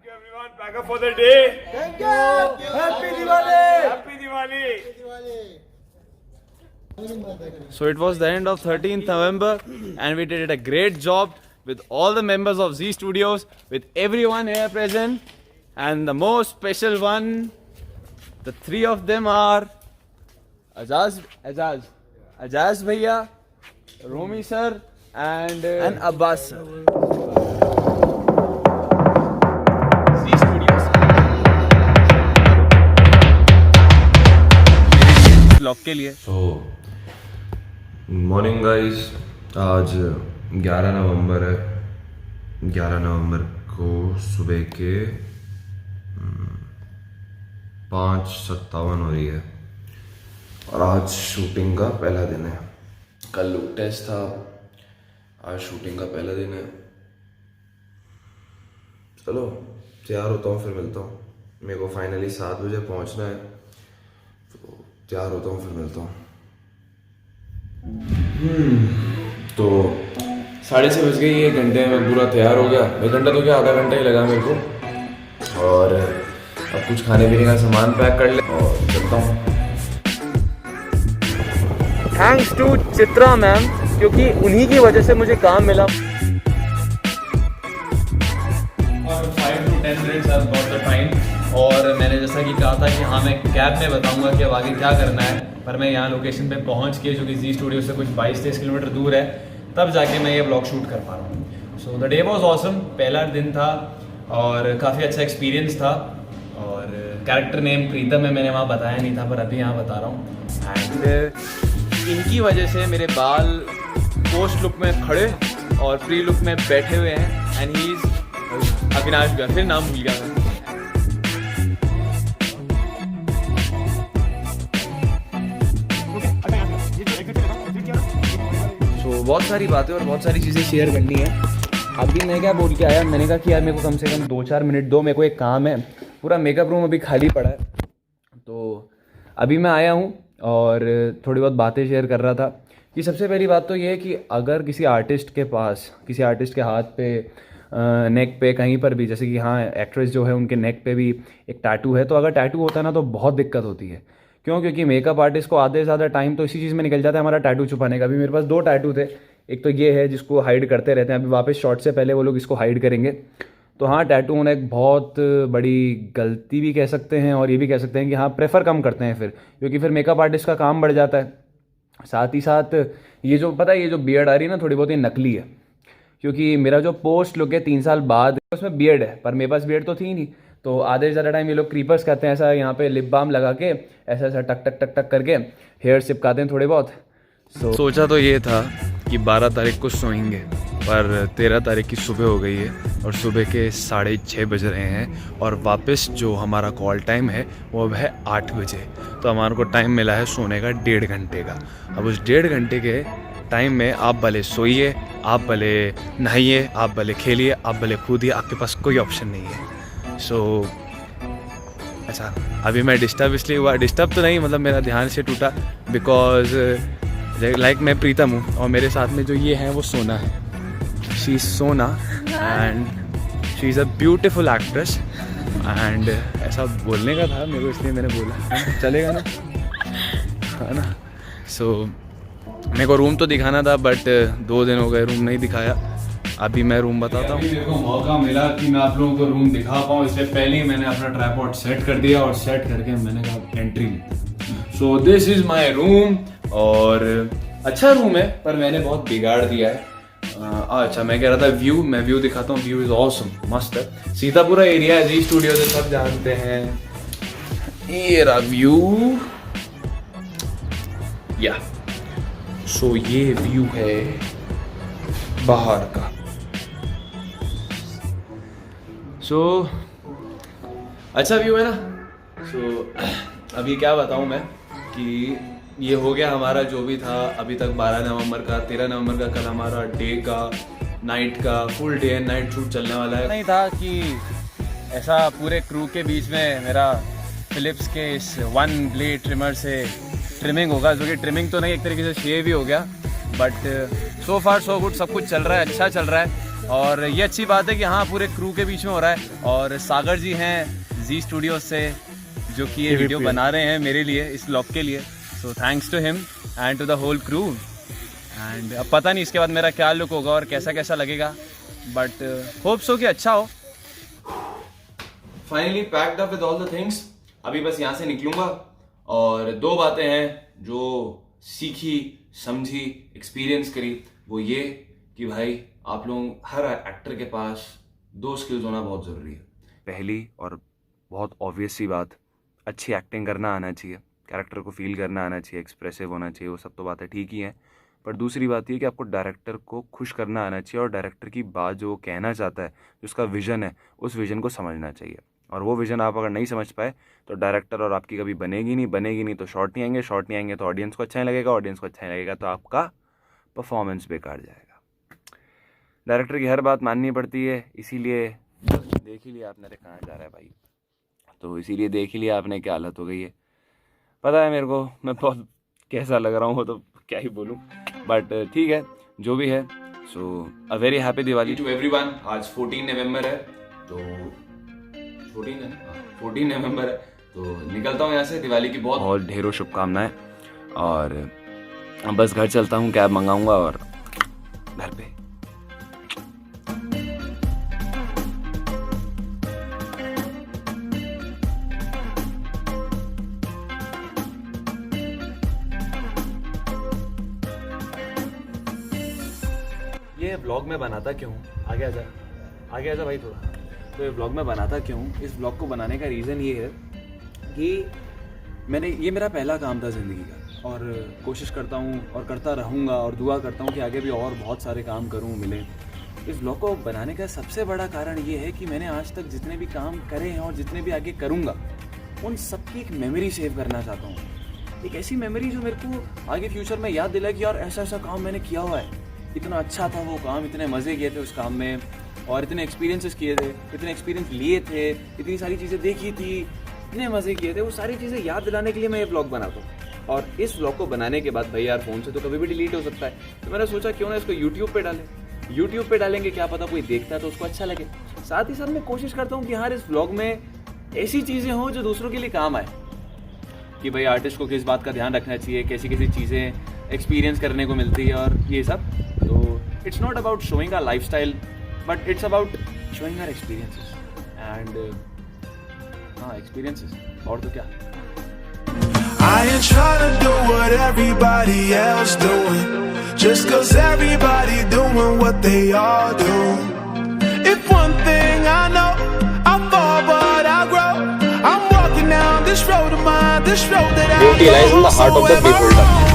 Thank you everyone. Pack up for the day. Thank you. Happy Diwali. Happy Diwali. So it was the end of 13th November and we did a great job with all the members of Z Studios, with everyone here present, and the most special one, the three of them are Ajaz Bhaiya, Romi sir and Abbas sir. Z Studios. Blog के लिए morning guys, आज 11 नवंबर है। 11 नवंबर को सुबह के 5:57 हो रही है और आज शूटिंग का पहला दिन है। कल लुक टेस्ट था, आज शूटिंग का पहला दिन है। चलो तैयार होता हूँ, फिर मिलता हूँ। मेरे को फाइनली 7 बजे पहुँचना है, तो तैयार होता हूँ, फिर मिलता हूँ। तो 6:30 बज गई, 1 घंटे में पूरा तैयार हो गया। 1 घंटा तो क्या, आधा घंटा ही लगा मेरे को। और अब कुछ खाने पीने का सामान पैक कर ले और चलता हूँ। थैंक्स टू चित्रा मैम, क्योंकि उन्हीं की वजह से मुझे काम मिला। और 5 to 10 minutes I've got the time। और मैंने जैसा कि कहा था कि हाँ मैं कैब में बताऊंगा कि अब आगे क्या करना है, पर मैं यहाँ लोकेशन पे पहुँच के, जो कि जी स्टूडियो से कुछ 22-23 किलोमीटर दूर है, तब जाके मैं ये ब्लॉग शूट कर पा रहा हूँ। So the day was awesome. पहला दिन था और काफ़ी अच्छा एक्सपीरियंस था। और कैरेक्टर नेम प्रीतम है, मैंने वहाँ बताया नहीं था, पर अभी यहाँ बता रहा हूँ। एंड इनकी वजह से मेरे बाल पोस्ट लुक में खड़े और प्री लुक में बैठे हुए हैं। And he is Avinash gun, फिर नाम भूल गया मैं। बहुत सारी बातें और बहुत सारी चीज़ें शेयर करनी है। अभी मैं क्या बोल के आया, मैंने कहा कि यार मेरे को कम से कम 2-4 मिनट दो, मेरे को एक काम है। पूरा मेकअप रूम अभी खाली पड़ा है, तो अभी मैं आया हूँ और थोड़ी बहुत बातें शेयर कर रहा था। कि सबसे पहली बात तो ये है कि अगर किसी आर्टिस्ट के पास, किसी आर्टिस्ट के हाथ पे, नेक पे, कहीं पर भी, जैसे कि हाँ एक्ट्रेस जो है उनके नेक पे भी एक टैटू है, तो अगर टैटू होता है ना तो बहुत दिक्कत होती है। क्यों? क्योंकि मेकअप आर्टिस्ट को आधे से ज़्यादा टाइम तो इसी चीज़ में निकल जाता है हमारा टैटू छुपाने का। भी मेरे पास 2 टैटू थे। एक तो ये है जिसको हाइड करते रहते हैं, अभी वापस शॉट से पहले वो लोग इसको हाइड करेंगे। तो हाँ, टैटू होना एक बहुत बड़ी गलती भी कह सकते हैं, और ये भी कह सकते हैं कि हाँ प्रेफर कम करते हैं फिर, क्योंकि फिर मेकअप आर्टिस्ट का काम बढ़ जाता है। साथ ही साथ ये जो पता है, ये जो बियर्ड आ रही है ना, थोड़ी बहुत ये नकली है, क्योंकि मेरा जो पोस्ट लुक है 3 साल बाद, उसमें बियर्ड है, पर मेरे पास बियर्ड तो थी नहीं। तो आधे से ज़्यादा टाइम ये लोग क्रीपर्स करते हैं, ऐसा यहाँ पे लिप बाम लगा के ऐसा ऐसा टक टक टक टक करके हेयर चिपकाते हैं थोड़े बहुत। सोचा तो ये था कि 12 तारीख को सोएंगे, पर 13 तारीख की सुबह हो गई है और सुबह के 6:30 बज रहे हैं, और वापस जो हमारा कॉल टाइम है वो अब है 8 बजे। तो हमारे को टाइम मिला है सोने का 1.5 घंटे का। अब उस 1.5 घंटे के टाइम में आप भले सोइए, आप भले नहाइए, आप भले खेलिए, आप भले कूदिए, आपके पास कोई ऑप्शन नहीं है। सो अच्छा, अभी मैं डिस्टर्ब इसलिए हुआ, डिस्टर्ब तो नहीं, मतलब मेरा ध्यान से टूटा, बिकॉज लाइक मैं प्रीतम हूँ और मेरे साथ में जो ये हैं वो सोना है। शी इज़ सोना and she is a beautiful actress. And ऐसा बोलने का था मेरे को, इसलिए मैंने बोला। चलेगा ना, है ना? सो मेरे को रूम तो दिखाना था, बट 2 दिन हो गए रूम नहीं दिखाया। अभी मैं रूम बताता हूँ। मेरे को मौका मिला कि मैं आप लोगों को रूम दिखा पाऊँ, इससे पहले ही मैंने अपना ट्राइपॉड सेट कर दिया, और सेट करके मैंने कहा एंट्री लेते। So this is my room, और अच्छा रूम है, पर मैंने बहुत बिगाड़ दिया है। अच्छा, मैं कह रहा था व्यू, मैं व्यू दिखाता हूँ। व्यू इज़ ऑसम, मस्त है। सीतापुरा एरिया है, जी स्टूडियो से सब जानते हैं। ये रहा व्यू, या सो ये व्यू है बाहर का। सो अच्छा व्यू है ना। सो अभी क्या बताऊँ मैं कि ये हो गया हमारा जो भी था अभी तक 12 नवंबर का। 13 नवंबर का कल हमारा डे का, नाइट का, full day and night shoot चलने वाला है। नहीं था कि ऐसा पूरे क्रू के बीच में मेरा फिलिप्स के इस 1 ब्लेड ट्रिमर से ट्रिमिंग होगा, जो कि ट्रिमिंग तो नहीं, एक तरीके से शेव ही हो गया। But so far so good, सब कुछ चल रहा है, अच्छा चल रहा है। और ये अच्छी बात है कि हाँ पूरे क्रू के बीच में हो रहा है। और सागर जी हैं जी स्टूडियोज से जो कि ये वीडियो बना रहे हैं मेरे लिए, इस व्लॉग के लिए। So thanks to him and to the whole crew. And अब पता नहीं इसके बाद मेरा क्या लुक होगा और कैसा कैसा लगेगा, बट होप सो कि अच्छा हो। Finally packed up with all the things. अभी बस यहाँ से निकलूंगा और 2 बातें हैं जो सीखी, समझी, एक्सपीरियंस करी। वो ये कि भाई आप लोग, हर एक्टर के पास 2 स्किल्स होना बहुत ज़रूरी है। पहली और बहुत ऑब्वियस सी बात, अच्छी एक्टिंग करना आना चाहिए, कैरेक्टर को फील करना आना चाहिए, एक्सप्रेसिव होना चाहिए, वो सब तो बातें ठीक ही हैं। पर दूसरी बात ये कि आपको डायरेक्टर को खुश करना आना चाहिए और डायरेक्टर की बात जो वो कहना चाहता है, जो उसका विज़न है, उस विज़न को समझना चाहिए। और वो विज़न आप अगर नहीं समझ पाए तो डायरेक्टर और आपकी कभी बनेगी नहीं तो शॉट नहीं आएंगे, शॉट नहीं आएंगे तो ऑडियंस को अच्छा नहीं लगेगा, ऑडियंस को अच्छा नहीं लगेगा तो आपका परफॉर्मेंस बेकार जाएगा। डायरेक्टर की हर बात माननी पड़ती है, इसीलिए देख ही लिया आपने कहाँ जा रहा है भाई, तो इसीलिए देख ही लिया आपने क्या हालत हो गई है। पता है मेरे को, मैं बहुत कैसा लग रहा हूँ तो क्या ही बोलूँ, बट ठीक है जो भी है। So a very happy Diwali to everyone. आज 14 नवंबर है, तो 14 नवंबर है, तो निकलता हूँ यहाँ से। दिवाली की बहुत ढेरों शुभकामनाएं और बस घर चलता हूँ, कैब मंगाऊंगा और घर पे। ये व्लॉग में बनाता क्यों, आगे आ जा भाई थोड़ा। तो ये व्लॉग में बनाता क्यों, इस व्लॉग को बनाने का रीज़न ये है कि ये मेरा पहला काम था ज़िंदगी का, और कोशिश करता हूँ और करता रहूँगा और दुआ करता हूँ कि आगे भी और बहुत सारे काम करूँ, मिले। इस व्लॉग को बनाने का सबसे बड़ा कारण ये है कि मैंने आज तक जितने भी काम करे हैं और जितने भी आगे करूँगा, उन सबकी एक मेमोरी सेव करना चाहता हूँ। एक ऐसी मेमोरी जो मेरे को आगे फ्यूचर में याद दिलाए कि यार ऐसा ऐसा काम मैंने किया हुआ है, इतना अच्छा था वो काम, इतने मज़े किए थे उस काम में, और इतने एक्सपीरियंसेस किए थे, इतने एक्सपीरियंस लिए थे, इतनी सारी चीज़ें देखी थी, इतने मज़े किए थे। वो सारी चीज़ें याद दिलाने के लिए मैं ये व्लॉग बनाता हूँ। और इस व्लॉग को बनाने के बाद भाई यार फ़ोन से तो कभी भी डिलीट हो सकता है, तो मैंने सोचा क्यों ना इसको यूट्यूब पे डालें। यूट्यूब पे डालेंगे, क्या पता कोई देखता है तो उसको अच्छा लगे। साथ ही साथ मैं कोशिश करता हूँ कि हाँ इस व्लॉग में ऐसी चीज़ें हों जो दूसरों के लिए काम आए, कि भाई आर्टिस्ट को किस बात का ध्यान रखना चाहिए, कैसी कैसी चीज़ें एक्सपीरियंस करने को मिलती है और ये सब। तो it's not about showing our lifestyle, but it's about showing our experiences and experiences, और तो क्या। I ain't trying to do what everybody else doing, just cause everybody doing what they all do. If one thing I know, I fall but I grow. I'm walking down this road of mine, this road that I Beauty lies in the heart of the beholder.